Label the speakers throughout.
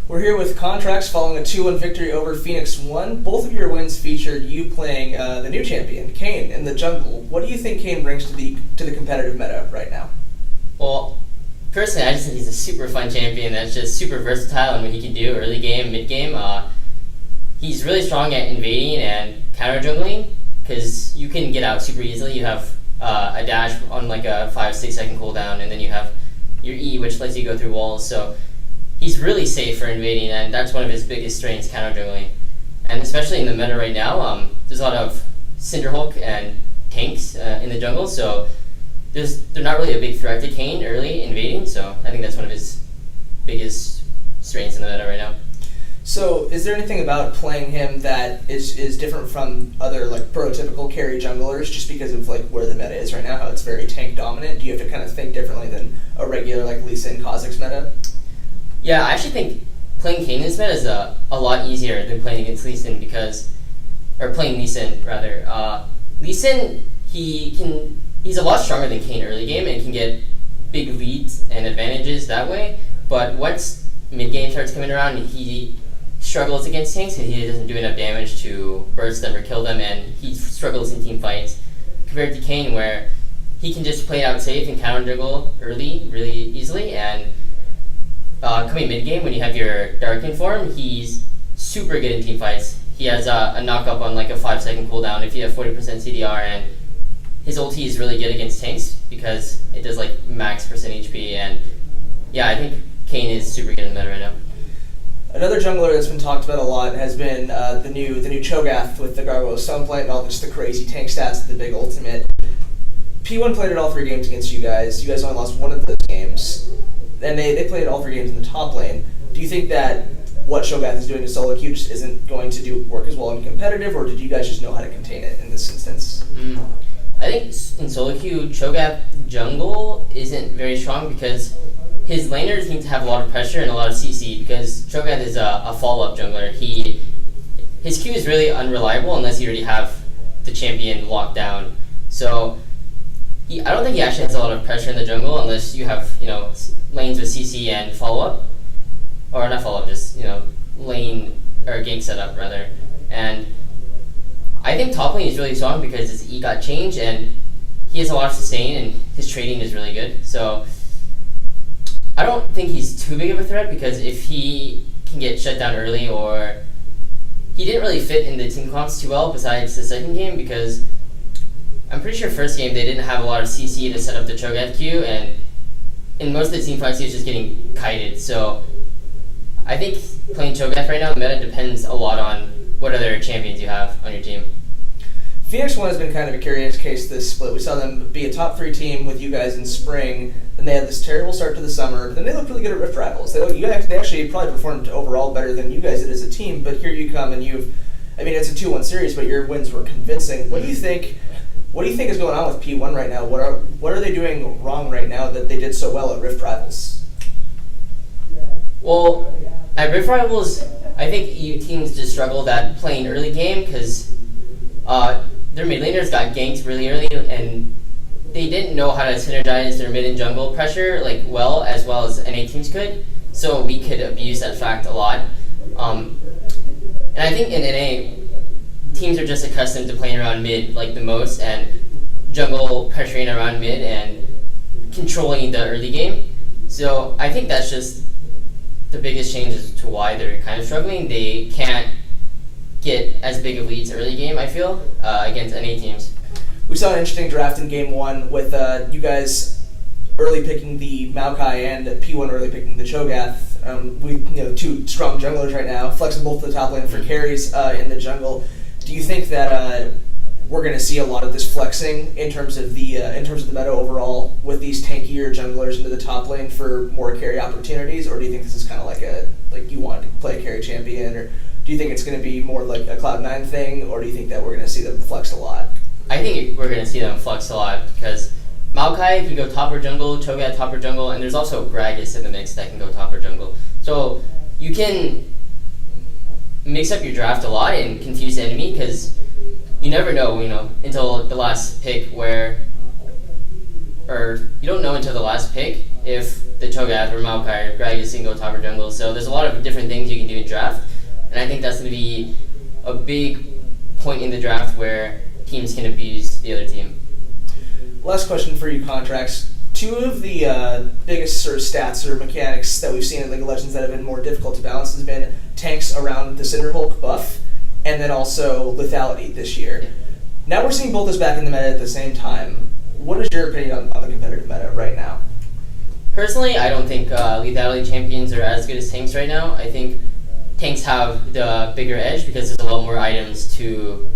Speaker 1: We're here with Contractz following a 2-1 victory over Phoenix 1. Both of your wins featured you playing the new champion, Kayn, in the jungle. What do you think Kayn brings to the competitive meta right now?
Speaker 2: Well, personally, I just think he's a super fun champion that's just super versatile in what he can do early game, mid game. He's really strong at invading and counter jungling because you can get out super easily. You have a dash on like a 5-6 second cooldown, and then you have your E, which lets you go through walls. So he's really safe for invading, and that's one of his biggest strengths, counter jungling. And especially in the meta right now, there's a lot of Cinderhulk and tanks in the jungle, so they're not really a big threat to Kayn early invading, so I think that's one of his biggest strengths in the meta right now.
Speaker 1: So is there anything about playing him that is different from other like prototypical carry junglers just because of like where the meta is right now, how it's very tank dominant? Do you have to kind of think differently than a regular like Lee Sin Kha'Zix meta?
Speaker 2: Yeah, I actually think playing Kayn in this meta is a lot easier than playing against Lee Sin playing Lee Sin rather. Lee Sin, he's a lot stronger than Kayn early game and can get big leads and advantages that way, but once mid game starts coming around, he struggles against tanks and he doesn't do enough damage to burst them or kill them, and he struggles in team fights compared to Kayn, where he can just play it out safe and counter juggle early really easily, and coming mid game when you have your Darkin form, he's super good in team fights. He has a knock up on like a 5-second cooldown if you have 40% CDR, and his ulti is really good against tanks because it does like max percent HP, and yeah, I think Kayn is super good in the meta right now.
Speaker 1: Another jungler that's been talked about a lot has been the new Cho'Gath with the Gargoyle Sunplate and all just the crazy tank stats, the big ultimate. P1 played it all 3 games against you guys. You guys only lost one of those games, and they played all 3 games in the top lane. Do you think that what Cho'Gath is doing to SoloQ just isn't going to work as well in competitive, or did you guys just know how to contain it in this instance?
Speaker 2: I think in SoloQ, Cho'Gath jungle isn't very strong because his laners need to have a lot of pressure and a lot of CC, because Cho'Gath is a follow-up jungler. His Q is really unreliable unless you already have the champion locked down. So I don't think he actually has a lot of pressure in the jungle unless you have lanes with CC and follow-up, or not follow-up, just lane or gank setup rather. And I think top lane is really strong because his E got changed and he has a lot of sustain and his trading is really good. So I don't think he's too big of a threat, because if he can get shut down early, or he didn't really fit in the team comps too well besides the second game, because I'm pretty sure first game they didn't have a lot of CC to set up the Cho'Gath Q, and in most of the team fights he was just getting kited. So I think playing Cho'Gath right now, the meta depends a lot on what other champions you have on your team.
Speaker 1: Phoenix 1 has been kind of a curious case this split. We saw them be a top 3 team with you guys in spring, then they had this terrible start to the summer, but then they looked really good at Rift Rivals. They actually probably performed overall better than you guys did as a team, but here you come and it's a 2-1 series, but your wins were convincing. What do you think is going on with P1 right now? What are they doing wrong right now that they did so well at Rift Rivals?
Speaker 2: Well, at Rift Rivals, I think EU teams just struggled at playing early game because their mid laners got ganked really early, and they didn't know how to synergize their mid and jungle pressure as well as NA teams could. So we could abuse that fact a lot. And I think in NA, teams are just accustomed to playing around mid the most, and jungle pressuring around mid and controlling the early game. So I think that's just the biggest change as to why they're kind of struggling. They can't get as big of leads early game, I feel, against NA teams.
Speaker 1: We saw an interesting draft in Game 1 with you guys early picking the Maokai and P1 early picking the Cho'Gath. 2 strong junglers right now, flexible to the top lane for carries in the jungle. Do you think that we're going to see a lot of this flexing in terms of the meta overall with these tankier junglers into the top lane for more carry opportunities, or do you think this is kind of like you want to play a carry champion, or do you think it's going to be more like a Cloud9 thing, or do you think that we're going to see them flex a lot?
Speaker 2: I think we're going to see them flex a lot because Maokai can go top or jungle, Cho'Gath top or jungle, and there's also Gragas in the mix that can go top or jungle. So you can mix up your draft a lot and confuse the enemy, because you never know, until the last pick you don't know until the last pick if the Cho'Gath or Maokai or Gragas can go top or jungle. So there's a lot of different things you can do in draft, and I think that's going to be a big point in the draft where teams can abuse the other team.
Speaker 1: Last question for you, Contractz. Two of the biggest sort of stats or mechanics that we've seen in League of Legends that have been more difficult to balance has been tanks around the Cinderhulk buff, and then also lethality this year. Now we're seeing both those back in the meta at the same time. What is your opinion on the competitive meta right now?
Speaker 2: Personally, I don't think lethality champions are as good as tanks right now. I think tanks have the bigger edge because there's a lot more items to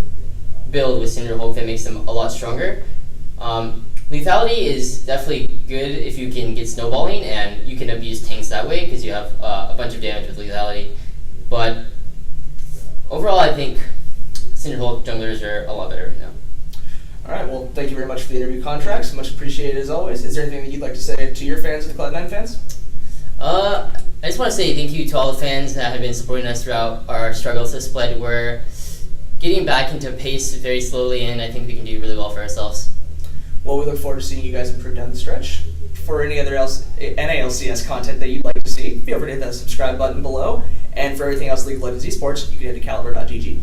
Speaker 2: build with Cinderhulk that makes them a lot stronger. Lethality is definitely good if you can get snowballing, and you can abuse tanks that way because you have a bunch of damage with lethality. But overall, I think Cinderhulk junglers are a lot better right now.
Speaker 1: All right, well, thank you very much for the interview, Contractz. Much appreciated as always. Is there anything that you'd like to say to your fans, the Cloud9 fans?
Speaker 2: I just want to say thank you to all the fans that have been supporting us throughout our struggles to split. We're getting back into pace very slowly, and I think we can do really well for ourselves.
Speaker 1: Well, we look forward to seeing you guys improve down the stretch. For any other NALCS content that you'd like to see, feel free to hit that subscribe button below. And for everything else League of Legends Esports, you can head to caliber.gg.